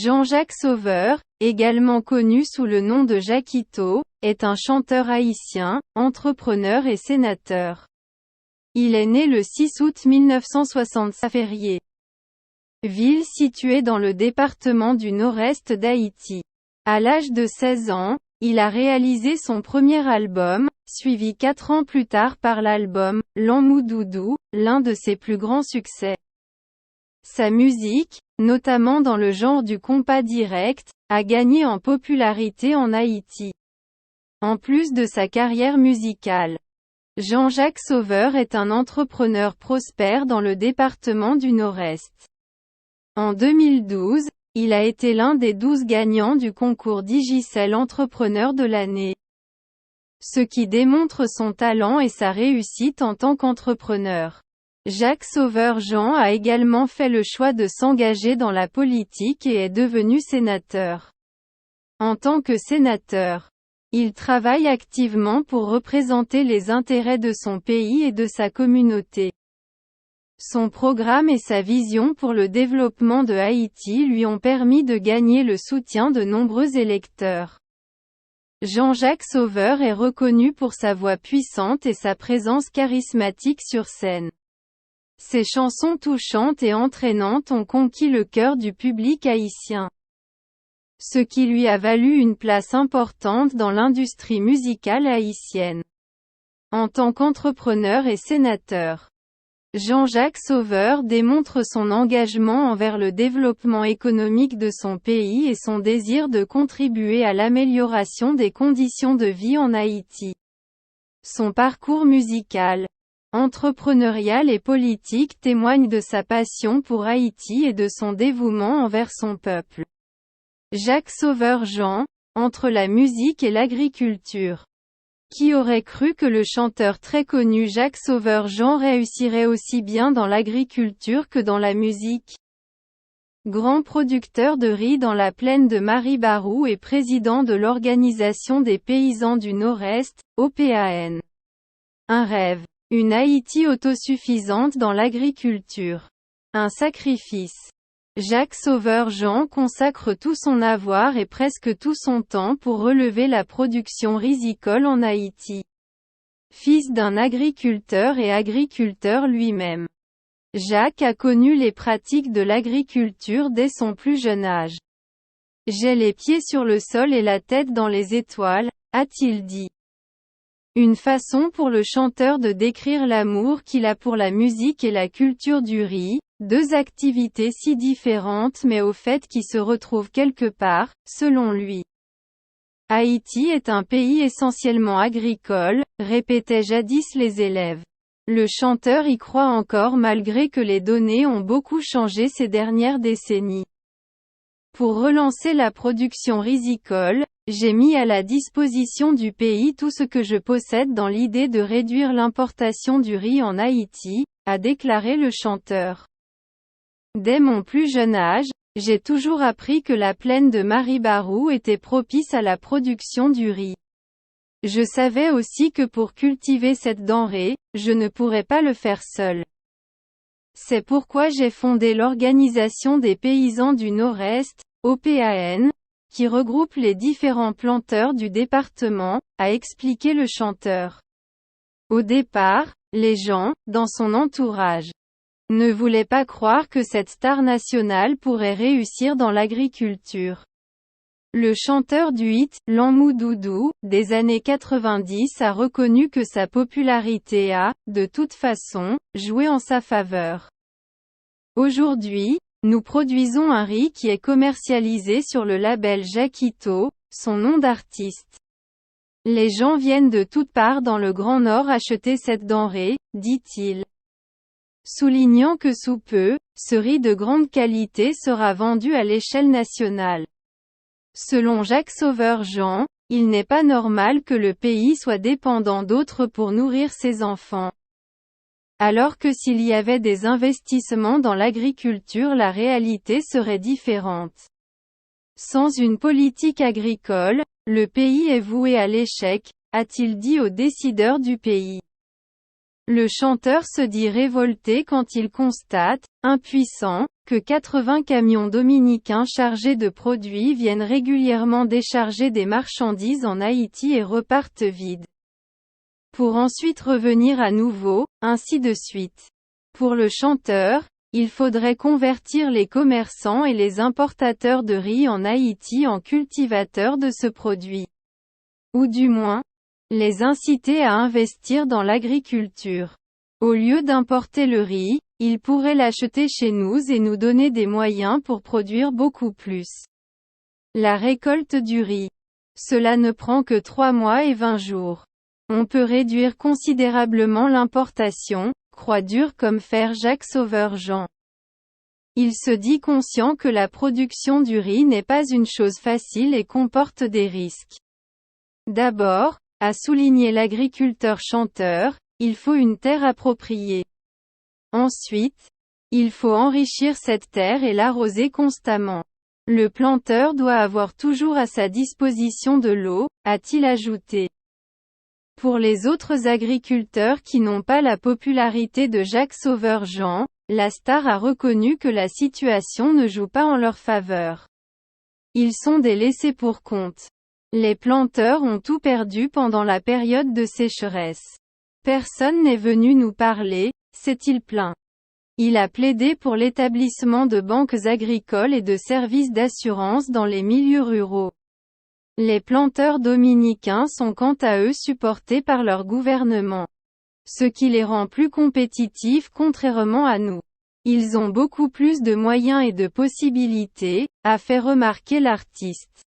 Jean-Jacques Sauveur, également connu sous le nom de Jacquito, est un chanteur haïtien, entrepreneur et sénateur. Il est né le 6 août 1960 à Ferrier, ville située dans le département du Nord-Est d'Haïti. À l'âge de 16 ans, il a réalisé son premier album, suivi 4 ans plus tard par l'album « L'Amoudoudou », l'un de ses plus grands succès. Sa musique, notamment dans le genre du compas direct, a gagné en popularité en Haïti. En plus de sa carrière musicale, Jean-Jacques Sauveur est un entrepreneur prospère dans le département du Nord-Est. En 2012, il a été l'un des 12 gagnants du concours Digicel Entrepreneur de l'année. Ce qui démontre son talent et sa réussite en tant qu'entrepreneur. Jacques Sauveur-Jean a également fait le choix de s'engager dans la politique et est devenu sénateur. En tant que sénateur, il travaille activement pour représenter les intérêts de son pays et de sa communauté. Son programme et sa vision pour le développement de Haïti lui ont permis de gagner le soutien de nombreux électeurs. Jean-Jacques Sauveur est reconnu pour sa voix puissante et sa présence charismatique sur scène. Ses chansons touchantes et entraînantes ont conquis le cœur du public haïtien, ce qui lui a valu une place importante dans l'industrie musicale haïtienne. En tant qu'entrepreneur et sénateur, Jean-Jacques Sauveur démontre son engagement envers le développement économique de son pays et son désir de contribuer à l'amélioration des conditions de vie en Haïti. Son parcours musical, entrepreneurial et politique témoigne de sa passion pour Haïti et de son dévouement envers son peuple. Jacques Sauveur-Jean, entre la musique et l'agriculture. Qui aurait cru que le chanteur très connu Jacques Sauveur-Jean réussirait aussi bien dans l'agriculture que dans la musique? Grand producteur de riz dans la plaine de Maribarou et président de l'Organisation des paysans du Nord-Est, OPAN. Un rêve. Une Haïti autosuffisante dans l'agriculture. Un sacrifice. Jacques Sauveur-Jean consacre tout son avoir et presque tout son temps pour relever la production rizicole en Haïti. Fils d'un agriculteur et agriculteur lui-même, Jacques a connu les pratiques de l'agriculture dès son plus jeune âge. « J'ai les pieds sur le sol et la tête dans les étoiles », a-t-il dit. Une façon pour le chanteur de décrire l'amour qu'il a pour la musique et la culture du riz, deux activités si différentes mais au fait qui se retrouvent quelque part, selon lui. Haïti est un pays essentiellement agricole, répétaient jadis les élèves. Le chanteur y croit encore malgré que les données ont beaucoup changé ces dernières décennies. Pour relancer la production rizicole, j'ai mis à la disposition du pays tout ce que je possède dans l'idée de réduire l'importation du riz en Haïti, a déclaré le chanteur. Dès mon plus jeune âge, j'ai toujours appris que la plaine de Maribarou était propice à la production du riz. Je savais aussi que pour cultiver cette denrée, je ne pourrais pas le faire seul. C'est pourquoi j'ai fondé l'Organisation des paysans du Nord-Est, OPAN, qui regroupe les différents planteurs du département, a expliqué le chanteur. Au départ, les gens, dans son entourage, ne voulaient pas croire que cette star nationale pourrait réussir dans l'agriculture. Le chanteur du hit « L'Amoudoudou » des années 90 a reconnu que sa popularité a, de toute façon, joué en sa faveur. Aujourd'hui, nous produisons un riz qui est commercialisé sur le label Jacquito, son nom d'artiste. Les gens viennent de toutes parts dans le Grand Nord acheter cette denrée, dit-il. Soulignant que sous peu, ce riz de grande qualité sera vendu à l'échelle nationale. Selon Jacques Sauveur-Jean, il n'est pas normal que le pays soit dépendant d'autres pour nourrir ses enfants. Alors que s'il y avait des investissements dans l'agriculture, la réalité serait différente. Sans une politique agricole, le pays est voué à l'échec, a-t-il dit aux décideurs du pays. Le chanteur se dit révolté quand il constate, impuissant, que 80 camions dominicains chargés de produits viennent régulièrement décharger des marchandises en Haïti et repartent vides, pour ensuite revenir à nouveau, ainsi de suite. Pour le chanteur, il faudrait convertir les commerçants et les importateurs de riz en Haïti en cultivateurs de ce produit. Ou du moins, les inciter à investir dans l'agriculture. Au lieu d'importer le riz, ils pourraient l'acheter chez nous et nous donner des moyens pour produire beaucoup plus. La récolte du riz. Cela ne prend que 3 mois et 20 jours. On peut réduire considérablement l'importation, croit dur comme fer Jacques Sauveur-Jean. Il se dit conscient que la production du riz n'est pas une chose facile et comporte des risques. D'abord, a souligné l'agriculteur chanteur, il faut une terre appropriée. Ensuite, il faut enrichir cette terre et l'arroser constamment. Le planteur doit avoir toujours à sa disposition de l'eau, a-t-il ajouté. Pour les autres agriculteurs qui n'ont pas la popularité de Jacques Sauveur-Jean, la star a reconnu que la situation ne joue pas en leur faveur. Ils sont des laissés-pour-compte. Les planteurs ont tout perdu pendant la période de sécheresse. Personne n'est venu nous parler, s'est-il plaint. Il a plaidé pour l'établissement de banques agricoles et de services d'assurance dans les milieux ruraux. Les planteurs dominicains sont quant à eux supportés par leur gouvernement, ce qui les rend plus compétitifs contrairement à nous. Ils ont beaucoup plus de moyens et de possibilités, a fait remarquer l'artiste.